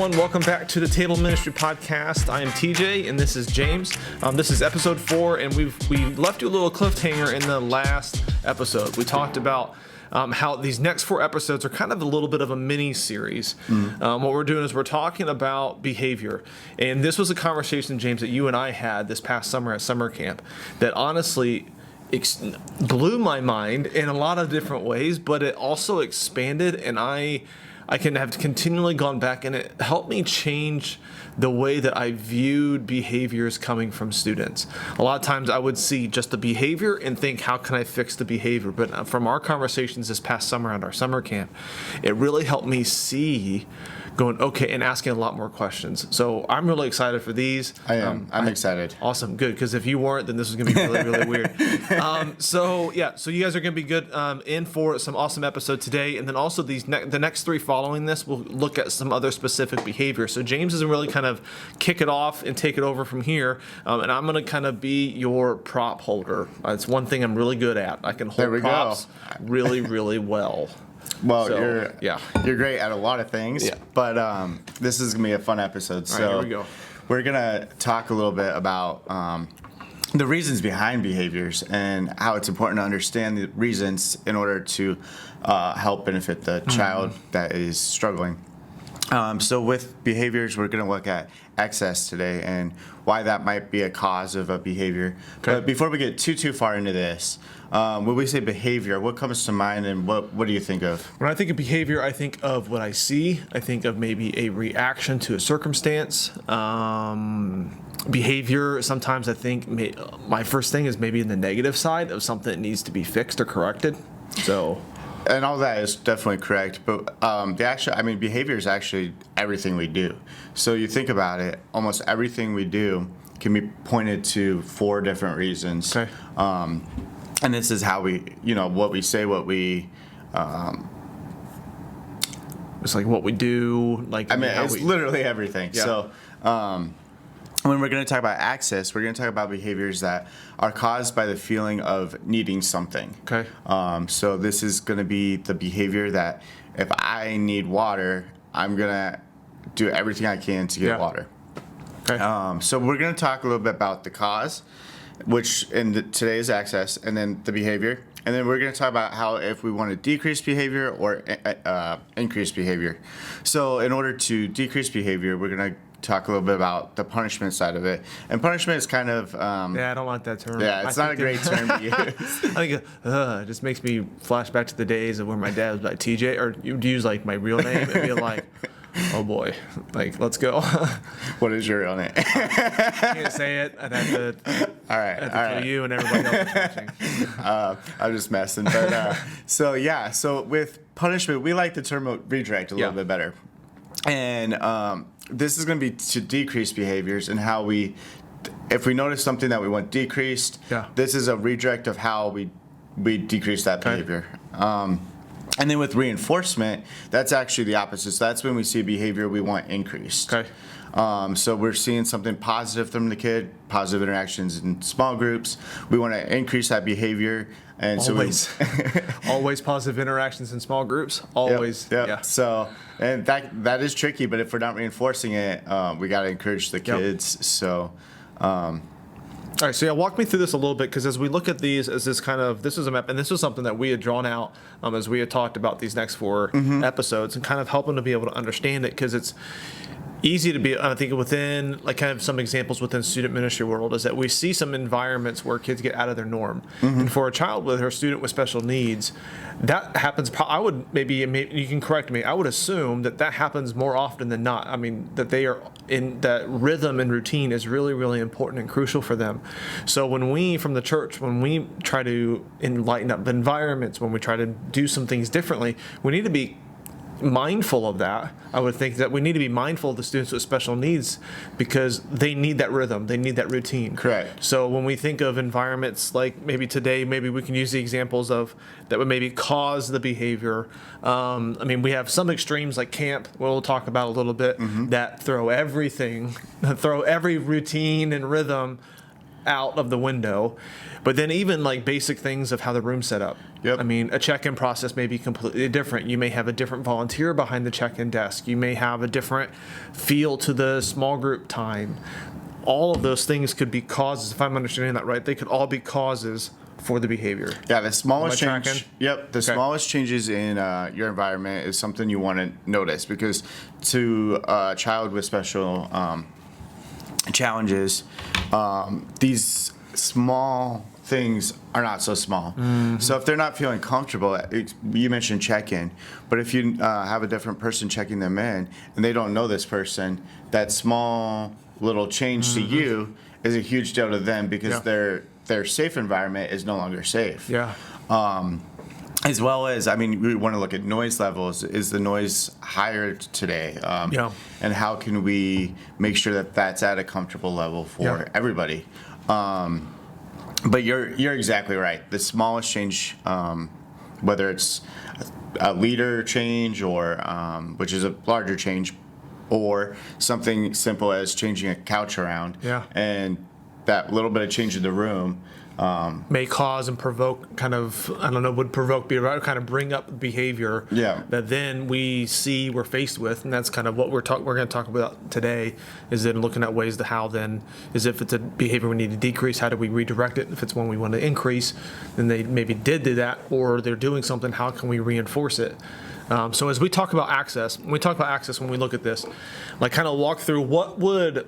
everyone. Welcome back to the Table Ministry Podcast. I am TJ, and this is James. This is episode 4, and we left you a little cliffhanger in the last episode. We talked about how these next 4 episodes are kind of a little bit of a mini series. What we're doing is we're talking about behavior, and this was a conversation, James, that you and I had this past summer at summer camp that honestly blew my mind in a lot of different ways, but it also expanded, and I can have continually gone back, and it helped me change the way that I viewed behaviors coming from students. A lot of times I would see just the behavior and think, how can I fix the behavior? But from our conversations this past summer at our summer camp, it really helped me see going, okay, and asking a lot more questions. So I'm really excited for these. I'm excited. Awesome, good, because if you weren't, then this was going to be really, really weird. So you guys are going to be good in for some awesome episode today. And then also the next 3 following this, we'll look at some other specific behavior. So James is really kind of kick it off and take it over from here. And I'm going to kind of be your prop holder. It's one thing I'm really good at. I can hold props really, really well. Well, you're great at a lot of things, but this is going to be a fun episode. So here we go. We're going to talk a little bit about the reasons behind behaviors and how it's important to understand the reasons in order to help benefit the child that is struggling. So with behaviors, we're going to look at excess today and why that might be a cause of a behavior. Okay. But before we get too far into this, when we say behavior, what comes to mind and what do you think of? When I think of behavior, I think of what I see. I think of maybe a reaction to a circumstance. Behavior, sometimes I think my first thing is maybe in the negative side of something that needs to be fixed or corrected. And all that is definitely correct, but behavior is actually everything we do. So you think about it, almost everything we do can be pointed to 4 different reasons. Okay. And this is how we, what we say, what we... It's like what we do. It's literally everything. Yeah. So when we're going to talk about access, we're going to talk about behaviors that are caused by the feeling of needing something. Okay. So this is going to be the behavior that if I need water, I'm going to do everything I can to get water. Okay. So we're going to talk a little bit about the cause, which today is access, and then the behavior. And then we're going to talk about how if we want to decrease behavior or increase behavior. So in order to decrease behavior, we're going to talk a little bit about the punishment side of it. And punishment is kind of... I don't like that term. Yeah, it's not a great term to use. I think it just makes me flash back to the days of where my dad was like, TJ, or you'd use like my real name and be like, oh boy, like, let's go. What is your real name? I can't say it. I'd have to, all right. tell you and everybody else watching. I'm just messing. But so with punishment, we like the term redirect a little bit better. And this is going to be to decrease behaviors and how if we notice something that we want decreased, this is a redirect of how we decrease that behavior. And then with reinforcement, that's actually the opposite. So that's when we see behavior we want increased. Okay. So we're seeing something positive from the kid, positive interactions in small groups. We want to increase that behavior. And always positive interactions in small groups. Always. Yep. Yeah. So, and that is tricky, but if we're not reinforcing it, we got to encourage the kids. So, all right, so walk me through this a little bit, because as we look at these as this is a map, and this was something that we had drawn out as we had talked about these next 4 episodes, and kind of helping to be able to understand it, because it's easy to be, I think, within like kind of some examples within student ministry world is that we see some environments where kids get out of their norm. And for a child or a student with special needs, that happens. I would maybe you can correct me. I would assume that happens more often than not. I mean, that they are in that rhythm and routine is really, really important and crucial for them. So when we from the church, when we try to enlighten up environments, when we try to do some things differently, we need to be mindful of that. I would think that we need to be mindful of the students with special needs because they need that rhythm, they need that routine. Correct. So when we think of environments like maybe today, maybe we can use the examples of that would maybe cause the behavior. We have some extremes like camp, we'll talk about a little bit, that throw every routine and rhythm out of the window. But then even like basic things of how the room's set up. Yep. I mean, a check-in process may be completely different. You may have a different volunteer behind the check-in desk. You may have a different feel to the small group time. All of those things could be causes, if I'm understanding that right, they could all be causes for the behavior. Yeah, the smallest Am I change. tracking? Yep, the Okay. smallest changes in your environment is something you want to notice, because to a child with special challenges, these small things are not so small. So if they're not feeling comfortable, you mentioned check-in, but if you have a different person checking them in and they don't know this person, that small little change to you is a huge deal to them, because Yeah. their safe environment is no longer safe. Yeah. As well as, I mean, we want to look at noise levels. Is the noise higher today? Yeah. And how can we make sure that that's at a comfortable level for Yeah. everybody? But you're exactly right. The smallest change, whether it's a leader change or which is a larger change, or something simple as changing a couch around, Yeah. and that little bit of change in the room. May cause and provoke kind of, I don't know, would provoke be right, kind of bring up behavior Yeah. that then we're faced with, and that's kind of what we're going to talk about today, is then looking at ways to how then, is if it's a behavior we need to decrease, how do we redirect it? If it's one we want to increase, then they maybe did do that, or they're doing something, how can we reinforce it? So as we talk about access, when we look at this, like kind of walk through what would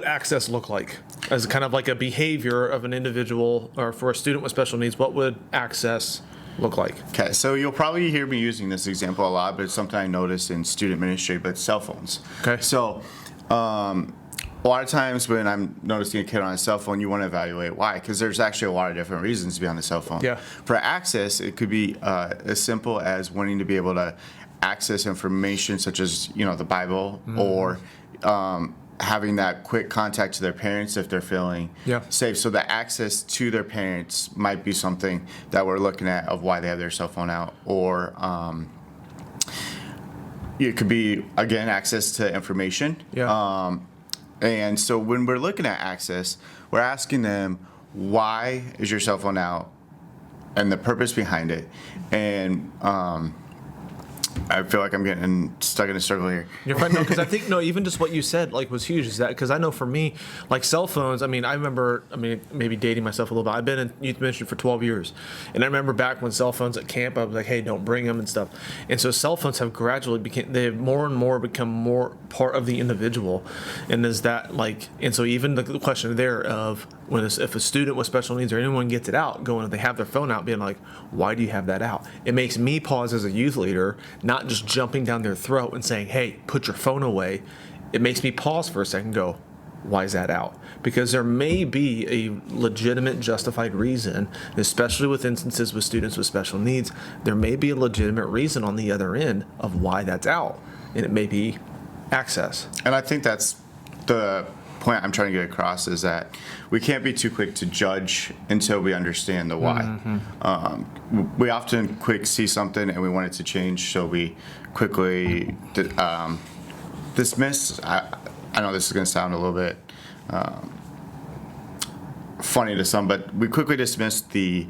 access look like as kind of like a behavior of an individual, or for a student with special needs, what would access look like? Okay, so you'll probably hear me using this example a lot, but it's something I noticed in student ministry, but cell phones. Okay. So a lot of times when I'm noticing a kid on a cell phone, you want to evaluate why, because there's actually a lot of different reasons to be on the cell phone. Yeah. For access, it could be as simple as wanting to be able to access information such as, the Bible, or having that quick contact to their parents if they're feeling Yeah. safe. So the access to their parents might be something that we're looking at of why they have their cell phone out. Or it could be, again, access to information. Yeah. And so when we're looking at access, we're asking them, why is your cell phone out, and the purpose behind it. And I feel like I'm getting stuck in a circle here. You're fine, no, because I think, even just what you said, like, was huge. Is that, because I know for me, like, cell phones, I remember, maybe dating myself a little bit. I've been in youth ministry for 12 years. And I remember back when cell phones at camp, I was like, hey, don't bring them and stuff. And so cell phones have gradually they've more and more become more part of the individual. And is that, like, and so even the question there of, if a student with special needs or anyone gets it out, they have their phone out, being like, why do you have that out? It makes me pause as a youth leader, not just jumping down their throat and saying, hey, put your phone away. It makes me pause for a second and go, why is that out? Because there may be a legitimate, justified reason, especially with instances with students with special needs, there may be a legitimate reason on the other end of why that's out. And it may be access. And I think that's the point I'm trying to get across, is that we can't be too quick to judge until we understand the why. We often see something and we want it to change, so we quickly dismiss. I know this is going to sound a little bit funny to some, but we quickly dismiss the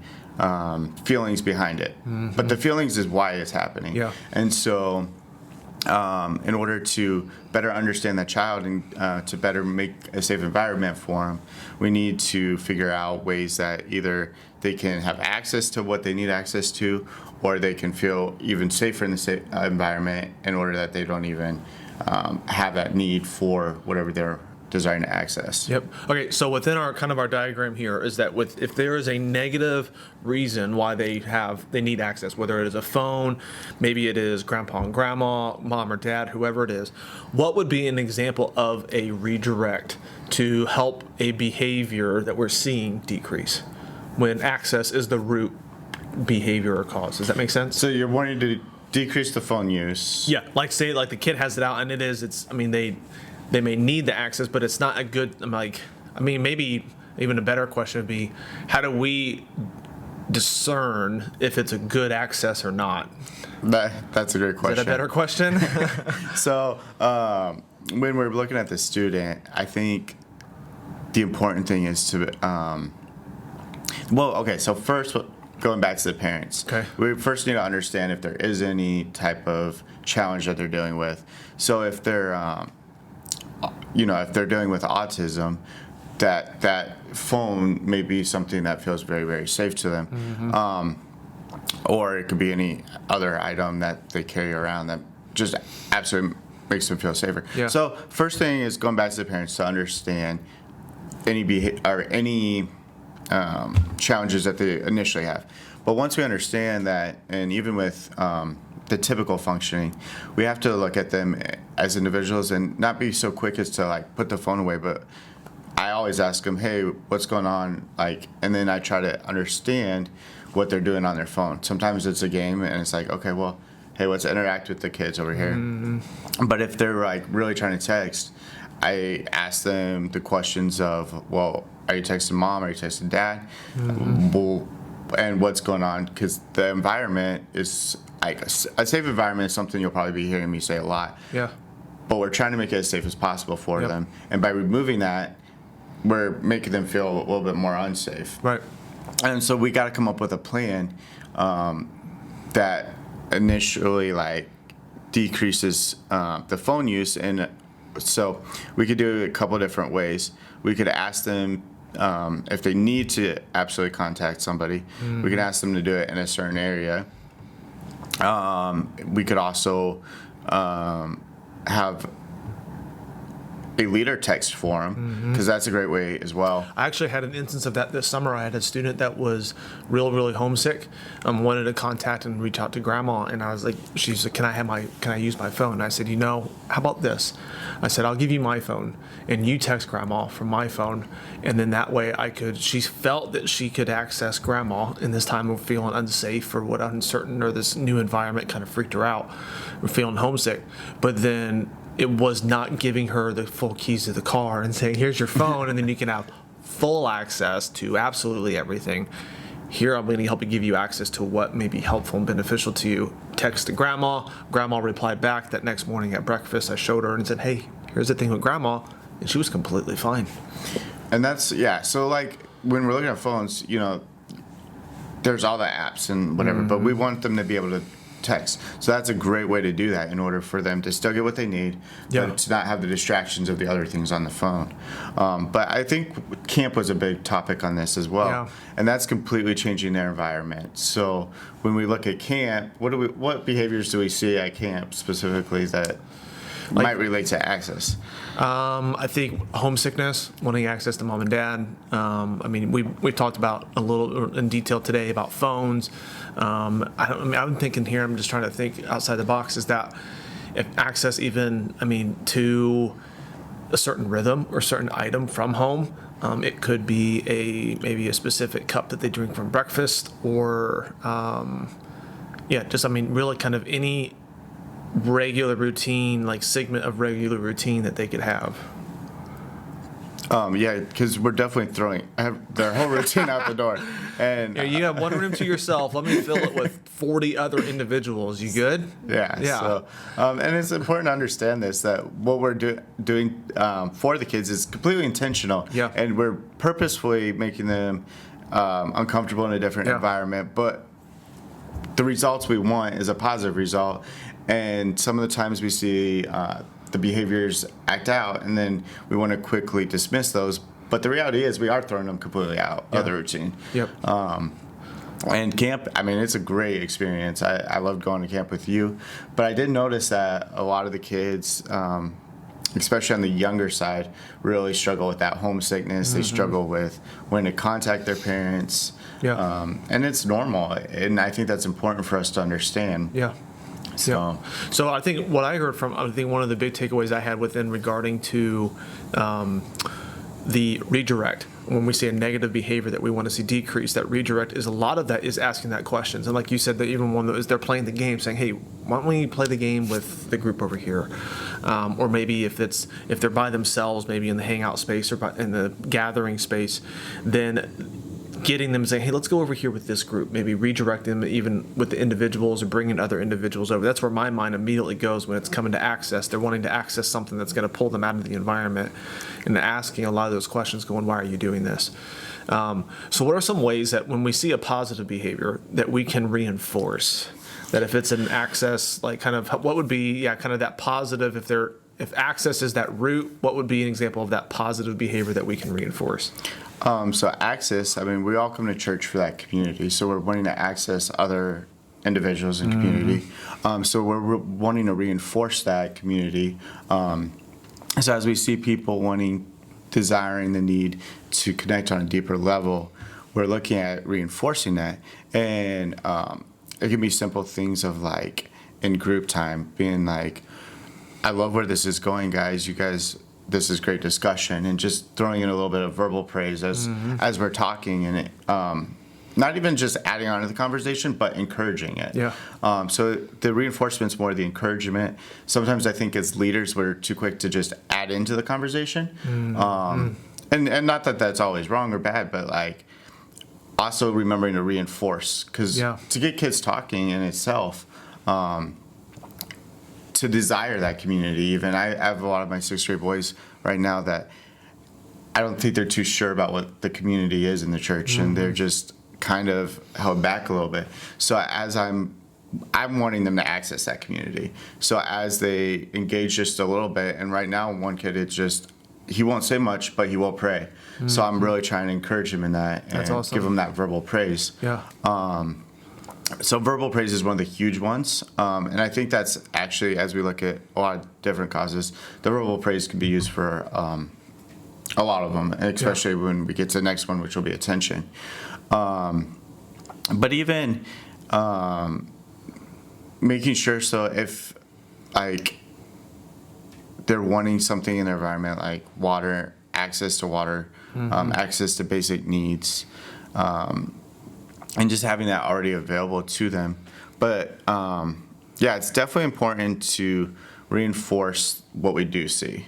feelings behind it. But the feelings is why it's happening. Yeah. And so in order to better understand that child and to better make a safe environment for them, we need to figure out ways that either they can have access to what they need access to, or they can feel even safer in the safe environment, in order that they don't even have that need for whatever they're desiring to access. Yep. Okay, so within our diagram here is that if there is a negative reason why they need access, whether it is a phone, maybe it is grandpa and grandma, mom or dad, whoever it is, what would be an example of a redirect to help a behavior that we're seeing decrease when access is the root behavior or cause? Does that make sense? So you're wanting to decrease the phone use. Yeah, like say the kid has it out and they may need the access, but it's not a good, maybe even a better question would be, how do we discern if it's a good access or not? That's a great question. Is that a better question? So when we're looking at the student, I think the important thing is to, so first, going back to the parents. Okay. We first need to understand if there is any type of challenge that they're dealing with. So if they're, if they're dealing with autism, that phone may be something that feels very, very safe to them. Or it could be any other item that they carry around that just absolutely makes them feel safer. Yeah. So first thing is going back to the parents to understand any challenges that they initially have. But once we understand that, and even with the typical functioning, we have to look at them as individuals and not be so quick as to like put the phone away. But I always ask them, hey, what's going on? And then I try to understand what they're doing on their phone. Sometimes it's a game and it's like, okay, well, hey, let's interact with the kids over here. But if they're like really trying to text, I ask them the questions of, well, are you texting mom? Are you texting dad? Well, and what's going on? Because the environment is like a safe environment is something you'll probably be hearing me say a lot. Yeah. But we're trying to make it as safe as possible for them. And by removing that, we're making them feel a little bit more unsafe. Right. And so we got to come up with a plan that initially decreases the phone use. And so we could do it a couple different ways. We could ask them if they need to absolutely contact somebody. We could ask them to do it in a certain area. We could also have a leader text for them, because that's a great way as well. I actually had an instance of that this summer. I had a student that was really homesick, wanted to contact and reach out to grandma, and I was like, she said, can I use my phone? And I said, how about this? I said, I'll give you my phone and you text grandma from my phone, and then that way she felt that she could access grandma in this time of feeling unsafe or what uncertain, or this new environment kind of freaked her out, or feeling homesick. But then it was not giving her the full keys to the car and saying, here's your phone, and then you can have full access to absolutely everything. Here, I'm going to help you give you access to what may be helpful and beneficial to you. Text to grandma. Grandma replied back that next morning at breakfast. I showed her and said, hey, here's the thing with grandma. And she was completely fine. And that's, so when we're looking at phones, there's all the apps and whatever, but we want them to be able to text. So that's a great way to do that in order for them to still get what they need, but to not have the distractions of the other things on the phone. But I think camp was a big topic on this as well, and that's completely changing their environment. So when we look at camp, what behaviors do we see at camp specifically that might relate to access? I think homesickness, wanting access to mom and dad. We talked about a little in detail today about phones. I'm thinking here, I'm just trying to think outside the box, is that if access even, to a certain rhythm or certain item from home, it could be maybe a specific cup that they drink from breakfast, or, really kind of any regular routine, segment of regular routine that they could have. Because we're definitely throwing their whole routine out the door. And you have one room to yourself. Let me fill it with 40 other individuals. You good? Yeah. So, and it's important to understand this, that what we're doing for the kids is completely intentional. Yeah. And we're purposefully making them uncomfortable in a different environment. But the results we want is a positive result. And some of the times we see the behaviors act out, and then we want to quickly dismiss those. But the reality is we are throwing them completely out of the routine. Yep. And camp, it's a great experience. I loved going to camp with you. But I did notice that a lot of the kids, especially on the younger side, really struggle with that homesickness. They struggle with when to contact their parents. Yeah. And it's normal. And I think that's important for us to understand. Yeah. So I think what I heard one of the big takeaways I had regarding to the redirect, when we see a negative behavior that we want to see decrease, that redirect is a lot of that is asking that questions. And like you said, that even one that is they're playing the game, saying, hey, why don't we play the game with the group over here? Or maybe if they're by themselves, maybe in the hangout space or in the gathering space, then getting them saying, hey, let's go over here with this group, maybe redirect them even with the individuals or bringing other individuals over. That's where my mind immediately goes when it's coming to access. They're wanting to access something that's going to pull them out of the environment and asking a lot of those questions going, why are you doing this? So what are some ways that when we see a positive behavior that we can reinforce? That if it's an access, like kind of what would be, kind of that positive, if access is that root, what would be an example of that positive behavior that we can reinforce? So access, I mean, we all come to church for that community. So we're wanting to access other individuals in community. So we're wanting to reinforce that community. So as we see people desiring the need to connect on a deeper level, we're looking at reinforcing that. And it can be simple things of like in group time being like, I love where this is going, guys. You guys, this is great discussion, and just throwing in a little bit of verbal praise as we're talking, and it, not even just adding on to the conversation, but encouraging it. Yeah. So the reinforcement's more the encouragement. Sometimes I think as leaders we're too quick to just add into the conversation, and not that that's always wrong or bad, but like also remembering to reinforce, because to get kids talking in itself. To desire that community. Even I have a lot of my 6th grade boys right now that I don't think they're too sure about what the community is in the church, and they're just kind of held back a little bit. So as I'm wanting them to access that community. So as they engage just a little bit, and right now one kid, it's just, he won't say much, but he will pray. So I'm really trying to encourage him in that and give him that verbal praise. So verbal praise is one of the huge ones, and I think that's actually, as we look at a lot of different causes, the verbal praise can be used for a lot of them, especially when we get to the next one, which will be attention. But even making sure, so if like they're wanting something in their environment like water, access to water, access to basic needs, and just having that already available to them. But it's definitely important to reinforce what we do see.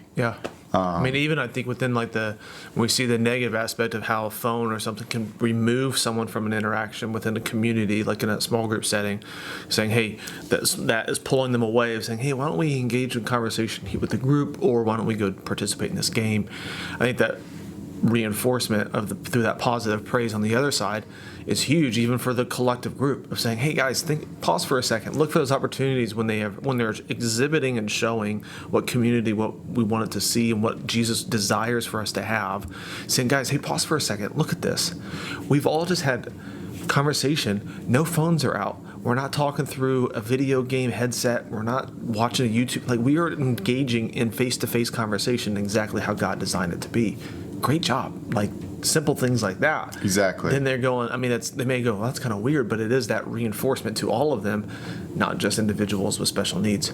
I mean, even I think within like when we see the negative aspect of how a phone or something can remove someone from an interaction within a community, like in a small group setting, saying, hey, that is pulling them away of saying, hey, why don't we engage in conversation here with the group, or why don't we go participate in this game? I think that reinforcement through that positive praise on the other side is huge, even for the collective group, of saying, hey guys, pause for a second, look for those opportunities when they're exhibiting and showing what community, what we wanted to see and what Jesus desires for us to have, saying, guys, hey, pause for a second, look at this. We've all just had conversation, no phones are out. We're not talking through a video game headset. We're not watching a YouTube. Like, we are engaging in face-to-face conversation exactly how God designed it to be. Great job. Like, simple things like that. Exactly. Then they're going, I mean, they may go, well, that's kind of weird, but it is that reinforcement to all of them, not just individuals with special needs.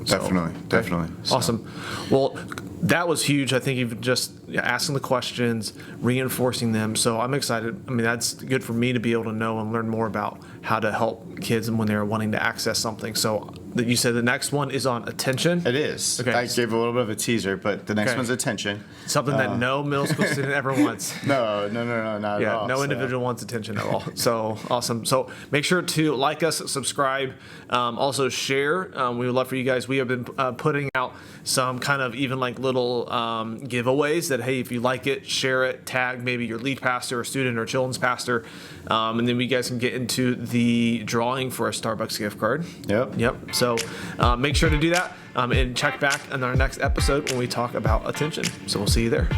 Definitely. Awesome. Well, that was huge. I think even just asking the questions, reinforcing them. So I'm excited. I mean, that's good for me to be able to know and learn more about how to help kids when they're wanting to access something. So you said the next one is on attention? It is. Okay. I gave a little bit of a teaser, but the next one's attention. Something that no middle school student ever wants. No, not at all. No individual wants attention at all. So awesome. So make sure to like us, subscribe, also share. We would love for you guys. We have been putting out some kind of even like little giveaways that, hey, if you like it, share it, tag maybe your lead pastor or student or children's pastor, and then we guys can get into the drawing for a Starbucks gift card. Yep. So make sure to do that and check back on our next episode when we talk about attention. So we'll see you there.